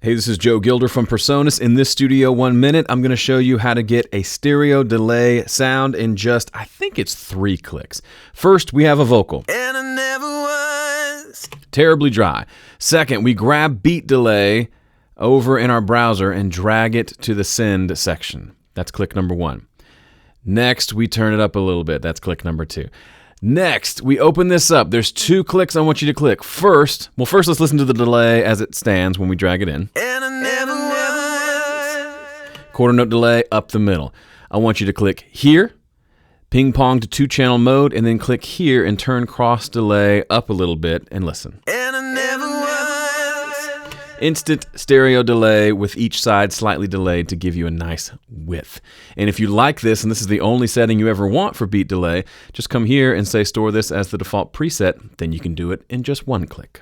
Hey, this is Joe Gilder from Personas. In this Studio 1 Minute, I'm going to show you how to get a stereo delay sound in just, I think it's 3 clicks. First, we have a vocal. And I never was. Terribly dry. Second, we grab beat delay over in our browser and drag it to the send section. That's click number 1. Next, we turn it up a little bit. That's click number 2. Next, we open this up. There's 2 clicks I want you to click. First, let's listen to the delay as it stands when we drag it in. And I never was. Quarter note delay up the middle. I want you to click here, ping pong to 2-channel mode, and then click here and turn cross delay up a little bit and listen. And I never was. Instant stereo delay with each side slightly delayed to give you a nice width. And if you like this, and this is the only setting you ever want for beat delay, just come here and say store this as the default preset, then you can do it in just 1 click.